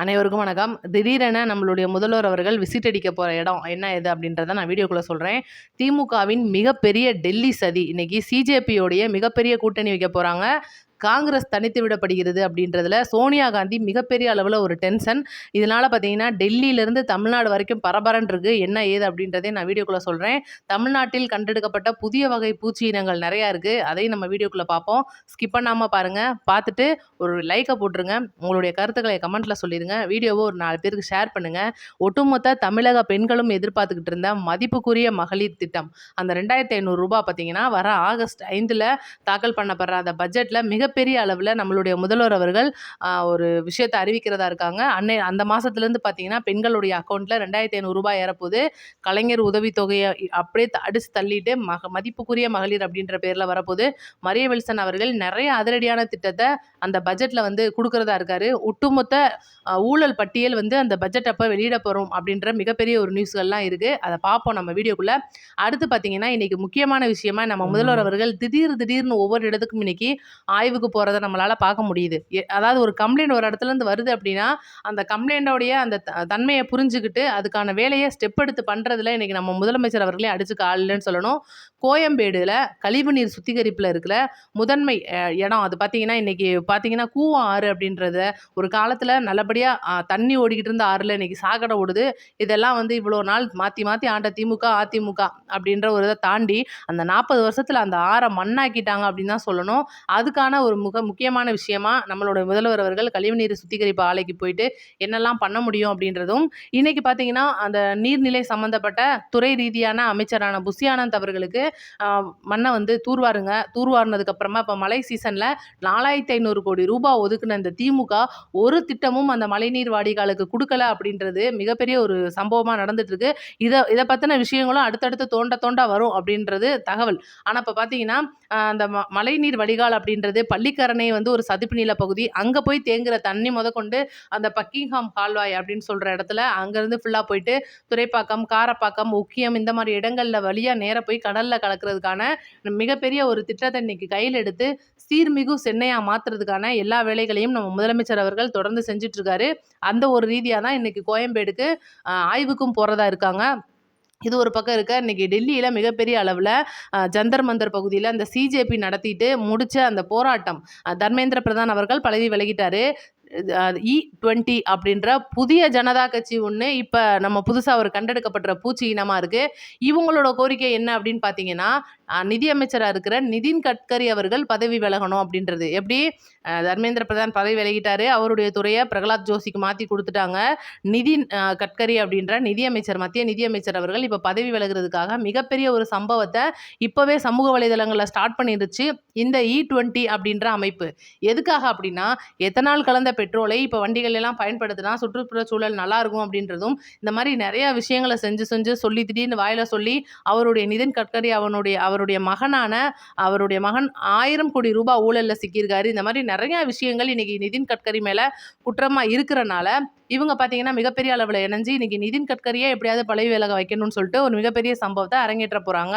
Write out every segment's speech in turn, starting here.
அனைவருக்கும் வணக்கம். திடீரென நம்மளுடைய முதல்வர் அவர்கள் விசிட் அடிக்க போகிற இடம் என்ன இது அப்படின்றத நான் வீடியோக்குள்ளே சொல்கிறேன். திமுகவின் மிகப்பெரிய டெல்லி சதி இன்னைக்கு சிஜேபியோடைய மிகப்பெரிய கூட்டணி வைக்க போகிறாங்க. காங்கிரஸ் தனித்து விடப்படுகிறது அப்படின்றதுல சோனியா காந்தி மிகப்பெரிய அளவில் ஒரு டென்ஷன். இதனால் பார்த்தீங்கன்னா டெல்லியிலேருந்து தமிழ்நாடு வரைக்கும் பரபரன்னு இருக்குது. என்ன ஏது அப்படின்றதே நான் வீடியோக்குள்ளே சொல்கிறேன். தமிழ்நாட்டில் கண்டெடுக்கப்பட்ட புதிய வகை பூச்சி இனங்கள் நிறையா இருக்குது. அதையும் நம்ம வீடியோக்குள்ளே பார்ப்போம். ஸ்கிப் பண்ணாமல் பாருங்கள். பார்த்துட்டு ஒரு லைக்கை போட்டுருங்க. உங்களுடைய கருத்துக்களை கமெண்ட்டில் சொல்லிடுங்க. வீடியோவை ஒரு 4 பேருக்கு ஷேர் பண்ணுங்கள். ஒட்டுமொத்த தமிழக பெண்களும் எதிர்பார்த்துக்கிட்டு இருந்த மதிப்புக்குரிய மகளிர் திட்டம் அந்த 2500 ரூபாய் பார்த்தீங்கன்னா வர ஆகஸ்ட் 5 தாக்கல் பண்ணப்படுற அந்த பட்ஜெட்டில் மிகப்பெரிய அளவில் நம்மளுடைய முதல்வர் அவர்கள் ஒரு விஷயத்தை அறிவிக்கிறதா இருக்காங்க. அந்த மாதத்துலேருந்து பார்த்தீங்கன்னா பெண்களுடைய அக்கௌண்ட்டில் 2500 ரூபாய் ஏறப்போகுது. கலைஞர் உதவித்தொகையை அப்படியே அடிச்சு தள்ளிட்டு மதிப்புக்குரிய மகளிர் அப்படின்ற பேரில் வரப்போகுது. மரிய வில்சன் அவர்கள் நிறைய அதிரடியான திட்டத்தை அந்த பட்ஜெட்டில் கொடுக்கறதா இருக்காரு. ஒட்டுமொத்த ஊழல் பட்டியல் அந்த பட்ஜெட் அப்போ வெளியிட போகிறோம் அப்படின்ற மிகப்பெரிய ஒரு நியூஸ்கள்லாம் இருக்குது. அதை பார்ப்போம் நம்ம வீடியோக்குள்ளே. அடுத்து பார்த்தீங்கன்னா இன்றைக்கி முக்கியமான விஷயமா நம்ம முதல்வர் அவர்கள் திடீர்னு ஒவ்வொரு இடத்துக்கும் இன்றைக்கி ஆய்வுக்கு போகிறத நம்மளால் பார்க்க முடியுது. அதாவது ஒரு கம்ப்ளைண்ட் ஒரு இடத்துலேருந்து வருது அப்படின்னா அந்த கம்ப்ளைண்டோடைய அந்த தன்மையை புரிஞ்சுக்கிட்டு அதுக்கான வேலையை ஸ்டெப் எடுத்து பண்ணுறதுல இன்றைக்கி நம்ம முதலமைச்சர் அவர்களே அடிச்சுக்க ஆளுன்னு சொல்லணும். கோயம்பேடுல கழிவுநீர் சுத்திகரிப்பில் இருக்கிற முதன்மை இடம் அது பார்த்தீங்கன்னா இன்றைக்கி பார்த்தீங்கன்னா கூவம் ஆறு அப்படின்றத ஒரு காலத்தில் நல்லபடியாக தண்ணி ஓடிக்கிட்டு இருந்த ஆறில் இன்றைக்கி சாக்கடை ஓடுது. இதெல்லாம் இவ்வளோ நாள் மாற்றி ஆண்ட திமுக அதிமுக அப்படின்ற ஒரு இதை தாண்டி அந்த 40 வருஷத்தில் அந்த ஆறை மண்ணாக்கிட்டாங்க அப்படின்னு தான் சொல்லணும். அதுக்கான ஒரு முக்கியமான விஷயமா நம்மளோட முதல்வர் அவர்கள் கழிவுநீர் சுத்திகரிப்பு ஆலைக்கு போயிட்டு என்னெல்லாம் பண்ண முடியும் அப்படின்றதும் இன்னைக்கு பார்த்தீங்கன்னா அந்த நீர்நிலை துறை ரீதியான அமைச்சரான புஷி ஆனந்த் அவர்களுக்கு மண்ணை தூர்வாரினதுக்கு அப்புறமா இப்போ மழை சீசனில் 4500 கோடி ரூபாய் ஒதுக்குன இந்த திமுக ஒரு திட்டமும் அந்த மழைநீர் வாடிகாலுக்கு கொடுக்கல அப்படின்றது மிகப்பெரிய ஒரு சம்பவமாக நடந்துட்டு இருக்கு. இதை பற்றின விஷயங்களும் அடுத்தடுத்து தோண்ட வரும் அப்படின்றது தகவல். ஆனால் இப்போ பார்த்தீங்கன்னா அந்த மழைநீர் வடிகால் அப்படின்றது பள்ளிக்கரணை ஒரு சதுப்பு நில பகுதி. அங்கே போய் தேங்குற தண்ணி முதற்கொண்டு அந்த பக்கிங்ஹாம் கால்வாய் அப்படின்னு சொல்கிற இடத்துல அங்கேருந்து ஃபுல்லாக போயிட்டு துறைப்பாக்கம், காரப்பாக்கம், உக்கியம் இந்த மாதிரி இடங்களில் வழியாக நேராக போய் கடலில் கலக்கிறதுக்கான மிகப்பெரிய ஒரு திட்டத்தை இன்னைக்கு கையில் எடுத்து சீர்மிகு சென்னையாக மாற்றுறதுக்கான எல்லா வேலைகளையும் நம்ம முதலமைச்சர் அவர்கள் தொடர்ந்து செஞ்சிட்ருக்காரு. அந்த ஒரு ரீதியாக தான் இன்னைக்கு கோயம்பேடுக்கு ஆய்வுக்கும் போகிறதா இருக்காங்க. இது ஒரு பக்கம் இருக்க. இன்றைக்கி டெல்லியில் மிகப்பெரிய அளவில் ஜந்தர் மந்தர் பகுதியில் அந்த சிஜேபி நடத்திட்டு முடித்த அந்த போராட்டம் தர்மேந்திர பிரதான் அவர்கள் பதவி விலகிட்டார். E20 அப்படின்ற புதிய ஜனதா கட்சி ஒன்று இப்போ நம்ம புதுசாக ஒரு கண்டெடுக்கப்பட்ட பூச்சி இனமாக இருக்குது. இவங்களோட கோரிக்கை என்ன அப்படின்னு பார்த்தீங்கன்னா நிதியமைச்சராக இருக்கிற நிதின் கட்கரி அவர்கள் பதவி விலகணும் அப்படின்றது. எப்படி தர்மேந்திர பிரதான் பதவி விலகிட்டாரு, அவருடைய துறையை பிரகலாத் ஜோஷிக்கு மாற்றி கொடுத்துட்டாங்க. நிதின் கட்கரி அப்படின்ற மத்திய நிதியமைச்சர் அவர்கள் இப்போ பதவி விலகிறதுக்காக மிகப்பெரிய ஒரு சம்பவத்தை இப்போவே சமூக வலைதளங்களில் ஸ்டார்ட் பண்ணிருச்சு இந்த E20 அப்படின்ற அமைப்பு. எதுக்காக அப்படின்னா எத்தனால் கலந்த பெட்ரோலை இப்போ வண்டிகள் எல்லாம் பயன்படுத்தினா சுற்றுப்புற சூழல் நல்லா இருக்கும் அப்படின்றதும் இந்த மாதிரி நிறைய விஷயங்களை செஞ்சு சொல்லி திடீர்னு வாயில சொல்லி அவருடைய நிதின் கட்கரி அவருடைய மகன் 1000 கோடி ரூபாய் ஊழலில் சிக்கியிருக்காரு. இந்த மாதிரி நிறைய விஷயங்கள் இன்னைக்கு நிதின் கட்கரி மேலே குற்றமாக இருக்கிறனால இவங்க பார்த்தீங்கன்னா மிகப்பெரிய அளவில் இணைஞ்சு இன்னைக்கு நிதின் கட்கரியை எப்படியாவது பதவி விலக வைக்கணும்னு சொல்லிட்டு ஒரு மிகப்பெரிய சம்பவத்தை அரங்கேற்ற போகிறாங்க.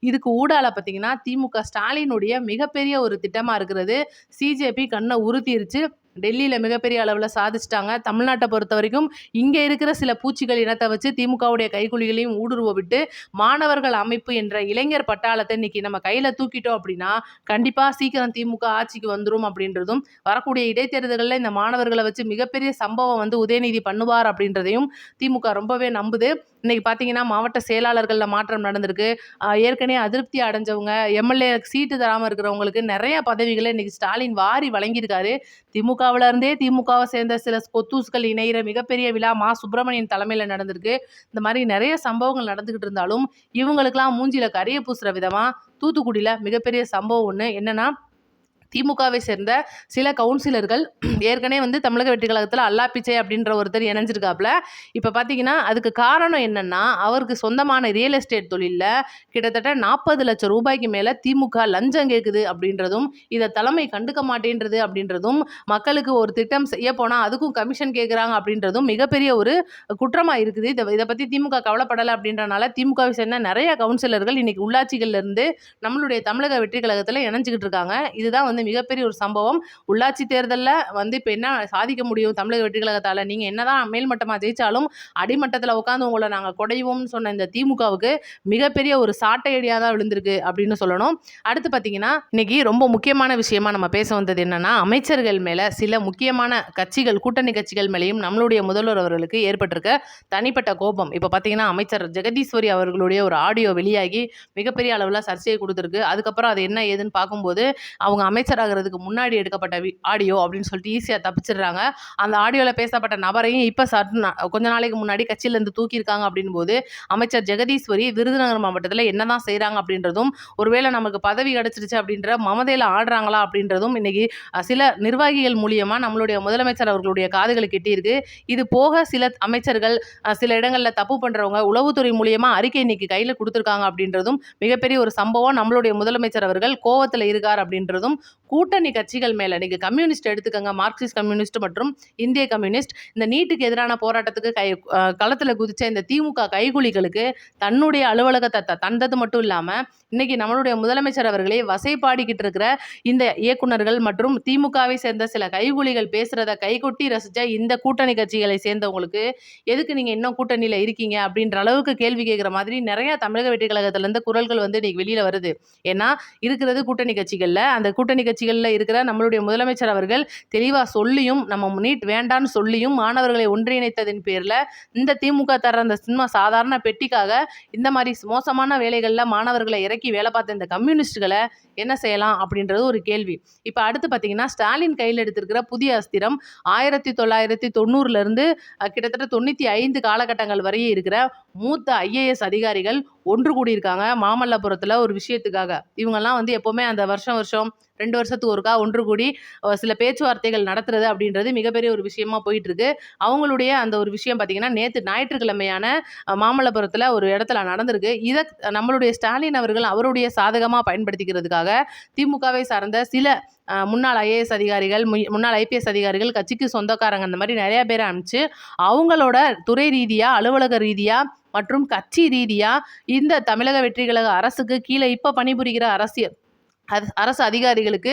இதுக்கு ஊடால பார்த்தீங்கன்னா திமுக ஸ்டாலினுடைய மிகப்பெரிய ஒரு திட்டமாக இருக்கிறது. சிஜேபி கண்ணை உறுத்திருச்சு. டெல்லியில் மிகப்பெரிய அளவில் சாதிச்சிட்டாங்க. தமிழ்நாட்டை பொறுத்த வரைக்கும் இங்கே இருக்கிற சில பூச்சிகள் இனத்தை வச்சு திமுகவுடைய கைக்குலிகளையும் ஊடுருவ விட்டு மாணவர்கள் அமைப்பு என்ற இளைஞர் பட்டாளத்தை இன்னைக்கு நம்ம கையில் தூக்கிட்டோம் அப்படின்னா கண்டிப்பாக சீக்கிரம் திமுக ஆட்சிக்கு வந்துடும் அப்படின்றதும் வரக்கூடிய இடைத்தேர்தல்களில் இந்த மாணவர்களை வச்சு மிகப்பெரிய சம்பவம் உதயநிதி பண்ணுவார் அப்படின்றதையும் திமுக ரொம்பவே நம்புது. இன்னைக்கு பார்த்தீங்கன்னா மாவட்ட செயலாளர்களில் மாற்றம் நடந்திருக்கு. ஏற்கனவே அதிருப்தி அடைஞ்சவங்க எம்எல்ஏ சீட்டு தராமல் இருக்கிறவங்களுக்கு நிறைய பதவிகளை இன்னைக்கு ஸ்டாலின் வாரி வழங்கியிருக்காரு. திமுகவிலிருந்தே திமுகவை சேர்ந்த சில கொத்தூஸ்கள் இணைகிற மிகப்பெரிய விழா மா சுப்பிரமணியன் தலைமையில் நடந்திருக்கு. இந்த மாதிரி நிறைய சம்பவங்கள் நடந்துகிட்டு இருந்தாலும் இவங்களுக்கெல்லாம் மூஞ்சில கரிய பூசுற விதமா தூத்துக்குடியில் மிகப்பெரிய சம்பவம் ஒன்று என்னன்னா திமுகவை சேர்ந்த சில கவுன்சிலர்கள் ஏற்கனவே தமிழக வெற்றி கழகத்தில் அல்லா பிச்சை அப்படின்ற ஒருத்தர் இணைஞ்சிருக்காப்புல. இப்போ பார்த்தீங்கன்னா அதுக்கு காரணம் என்னென்னா அவருக்கு சொந்தமான ரியல் எஸ்டேட் தொழிலில் கிட்டத்தட்ட 40 லட்சம் ரூபாய்க்கு மேலே திமுக லஞ்சம் கேட்குது அப்படின்றதும் இதை தலைமை கண்டுக்க மாட்டேன்றது அப்படின்றதும் மக்களுக்கு ஒரு திட்டம் செய்ய போனால் அதுக்கும் கமிஷன் கேட்குறாங்க அப்படின்றதும் மிகப்பெரிய ஒரு குற்றமாக இருக்குது. இதை பற்றி திமுக கவலைப்படலை அப்படின்றனால திமுகவை சேர்ந்த நிறைய கவுன்சிலர்கள் இன்னைக்கு உள்ளாட்சிகள்லேருந்து நம்மளுடைய தமிழக வெற்றி கழகத்தில் இணைஞ்சிக்கிட்டு இருக்காங்க. இதுதான் வந்து மிகப்பெரிய ஒரு சம்பவம். உள்ளாட்சி தேர்தல்ல வந்து இப்ப என்ன சாதிக்க முடியும் தமிழக வெற்றி கழகத்தால? நீங்க என்னதான் மேல்மட்டமா ஜெயிச்சாலும், அடிமட்டத்துல உட்கார்ந்து உங்கள நாங்க குடைவோம்னு சொன்ன இந்த திமுகவுக்கு மிகப்பெரிய ஒரு சாட்டை அடியா தான் விழுந்திருக்கு அப்படின்னு சொல்லணும். அடுத்து பார்த்தீங்கன்னா, இன்னைக்கு ரொம்ப முக்கியமான விஷயமா நம்ம பேச வந்தது என்னன்னா, அமைச்சர்கள் மேல சில முக்கியமான கட்சிகள், கூட்டணி கட்சிகள் மேலயும் நம்மளுடைய முதல்வர் அவர்களுக்கு ஏற்பட்டிருக்க தனிப்பட்ட கோபம். இப்ப பார்த்தீங்கன்னா, அமைச்சர் ஜெகதீஸ்வரி அவர்களுடைய ஒரு ஆடியோ வெளியாகி மிகப்பெரிய அளவுல சர்ச்சையை குடுத்திருக்கு. அதுக்கப்புறம் அது என்ன ஏதுன்னு பார்க்கும்போது, அவங்க அமைச்சராகிறதுக்கு முன்னாடி எடுக்கப்பட்ட ஆடியோ அப்படின்னு சொல்லிட்டு ஈஸியா தப்பிச்சிடுறாங்க. அந்த ஆடியோல பேசப்பட்ட நபரையும் இப்ப கொஞ்ச நாளைக்கு முன்னாடி கட்சியிலேருந்து தூக்கியிருக்காங்க அப்படின்போது, அமைச்சர் ஜெகதீஸ்வரி விருதுநகர் மாவட்டத்துல என்னதான் செய்றாங்க அப்படின்றதும், ஒருவேளை நமக்கு பதவி கிடைச்சிருச்சு அப்படின்ற மமதையில ஆடுறாங்களா அப்படின்றதும் இன்னைக்கு சில நிர்வாகிகள் மூலியமா நம்மளுடைய முதலமைச்சர் அவர்களுடைய காதுகளுக்கு எட்டியிருக்கு. இது போக சில அமைச்சர்கள் சில இடங்கள்ல தப்பு பண்றவங்க உளவுத்துறை மூலியமா அறிக்கை இன்னைக்கு கையில குடுத்திருக்காங்க அப்படின்றதும் மிகப்பெரிய ஒரு சம்பவம். நம்மளுடைய முதலமைச்சர் அவர்கள் கோவத்துல இருக்கார் அப்படின்றதும், கூட்டணி கட்சிகள் மேல நீங்க கம்யூனிஸ்ட் எடுத்துக்கங்க, மார்க்சிஸ்ட் கம்யூனிஸ்ட் மற்றும் இந்திய கம்யூனிஸ்ட், இந்த நீட்டுக்கு எதிரான போராட்டத்துக்கு களத்துல குதிச்ச இந்த திமுக கைகூலிகளுக்கு தன்னுடைய அலுவலகத்தை தந்தது மட்டும் இல்லாம, இன்னைக்கு நம்மளுடைய முதலமைச்சர் அவர்களே வசைபாடிக்கிட்டு இருக்கிற இந்த இயக்குனர்கள் மற்றும் திமுகவை சேர்ந்த சில கைகூலிகள் பேசுறத கைகொட்டி ரசிச்ச இந்த கூட்டணி கட்சிகளை சேர்ந்தவங்களுக்கு எதுக்கு நீங்க இன்னும் கூட்டணியில இருக்கீங்க அப்படின்ற அளவுக்கு கேள்வி கேட்கிற மாதிரி நிறைய தமிழக வெற்றி கழகத்துல இருந்து குரல்கள் வந்து இன்னைக்கு வெளியில வருது. ஏன்னா இருக்கிறது கூட்டணி கட்சிகள்ல, அந்த கூட்டணி கட்சிகள்ல இருக்கிற நம்மளுடைய முதலமைச்சர் அவர்கள் தெளிவா சொல்லியும், நம்ம நீட் வேண்டான்னு சொல்லியும் மாணவர்களை ஒன்றிணைத்ததின் பேர்ல இந்த திமுக தர அந்த சும்மா சாதாரண பெட்டிக்காக இந்த மாதிரி மோசமான வேலைகள்ல மாணவர்களை இறக்கி வேலை பார்த்த இந்த கம்யூனிஸ்டுகளை என்ன செய்யலாம் அப்படின்றது ஒரு கேள்வி. இப்ப அடுத்து பாத்தீங்கன்னா, ஸ்டாலின் கையில் எடுத்திருக்கிற புதிய அஸ்திரம் 1990ல இருந்து கிட்டத்தட்ட 95 காலகட்டங்கள் வரையே இருக்கிற மூத்த IAS அதிகாரிகள் ஒன்று கூடியிருக்காங்க மாமல்லபுரத்துல ஒரு விஷயத்துக்காக. இவங்கெல்லாம் வந்து எப்பவுமே அந்த வருஷம் 2 வருஷத்துக்கு ஒருக்கா ஒன்று கூடி சில பேச்சுவார்த்தைகள் நடத்துறது அப்படின்றது மிகப்பெரிய ஒரு விஷயமா போயிட்டு இருக்கு. அவங்களுடைய அந்த ஒரு விஷயம் பார்த்தீங்கன்னா, நேத்து ஞாயிற்றுக்கிழமையான மாமல்லபுரத்துல ஒரு இடத்துல நடந்திருக்கு. இத நம்மளுடைய ஸ்டாலின் அவர்கள் அவருடைய சாதகமா பயன்படுத்திக்கிறதுக்காக திமுகவை சார்ந்த சில முன்னாள் IAS அதிகாரிகள், முன்னாள் IPS அதிகாரிகள், கட்சிக்கு சொந்தக்காரங்க அந்த மாதிரி நிறைய பேரை அனுப்பிச்சு அவங்களோட துறை ரீதியா, அலுவலக ரீதியா மற்றும் கட்சி ரீதியா இந்த தமிழக வெற்றி கழக அரசுக்கு கீழே இப்ப பணிபுரிகிற அரசு அதிகாரிகளுக்கு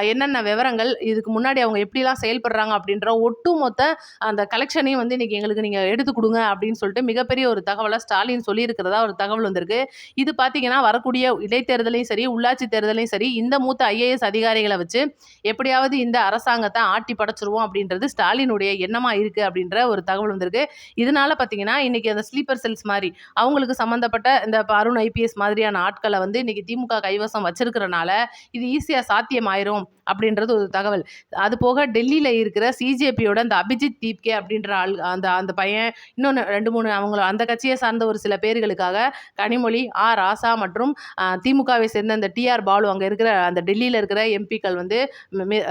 என்னென்ன விவரங்கள், இதுக்கு முன்னாடி அவங்க எப்படிலாம் செயல்படுறாங்க அப்படின்ற ஒட்டுமொத்த அந்த கலெக்ஷனையும் வந்து இன்னைக்கு எங்களுக்கு நீங்க எடுத்து கொடுங்க அப்படின்னு சொல்லிட்டு மிகப்பெரிய ஒரு தகவலை ஸ்டாலின் சொல்லியிருக்கிறதா ஒரு தகவல் வந்திருக்கு. இது பார்த்தீங்கன்னா வரக்கூடிய இடைத்தேர்தலையும் சரி, உள்ளாட்சி தேர்தலையும் சரி, இந்த மூத்த IAS அதிகாரிகளை வச்சு எப்படியாவது இந்த அரசாங்கத்தை ஆட்டி படைச்சிருவோம் அப்படின்றது ஸ்டாலினுடைய எண்ணமா இருக்கு அப்படின்ற ஒரு தகவல் வந்திருக்கு. இதனால பார்த்தீங்கன்னா இன்னைக்கு அந்த ஸ்லீப்பர் செல்ஸ் மாதிரி அவங்களுக்கு சம்பந்தப்பட்ட இந்த அருண் IPS மாதிரியான ஆட்களை வந்து இன்னைக்கு திமுக கைவசம் வச்சிருக்கிறனால இது ஈஸியா சாத்தியமாயிரும் அப்படின்றது ஒரு தகவல். அது போக டெல்லியில இருக்கிற CJPயோட அந்த அபிஜித் தீப்கே அப்படின்ற ஆள், அந்த பையன், இன்னொன்று 2, 3 அவங்க அந்த கட்சியை சார்ந்த ஒரு சில பேர்களுக்காக கனிமொழி, ராசா மற்றும் திமுகவை சேர்ந்த அந்த TR பாலு அங்கே இருக்கிற அந்த டெல்லியில் இருக்கிற MPக்கள் வந்து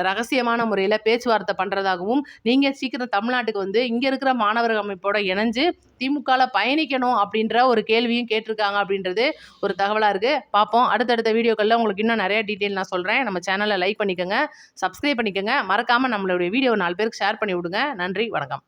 ரகசியமான முறையில் பேச்சுவார்த்தை பண்ணுறதாகவும், நீங்கள் சீக்கிரம் தமிழ்நாட்டுக்கு வந்து இங்கே இருக்கிற மாணவர்கள் அமைப்போட இணைஞ்சு திமுகவில் பயணிக்கணும் அப்படின்ற ஒரு கேள்வியும் கேட்டிருக்காங்க அப்படின்றது ஒரு தகவலாக இருக்குது. பார்ப்போம் அடுத்தடுத்த வீடியோக்களில் உங்களுக்கு இன்னும் நிறைய டீட்டெயில் நான் சொல்கிறேன். நம்ம சேனலை லைக் பண்ணிக்கோங்க, சப்ஸ்கிரைப் பண்ணிக்கோங்க, மறக்காமல் நம்மளுடைய வீடியோ 4 பேருக்கு ஷேர் பண்ணி விடுங்க. நன்றி, வணக்கம்.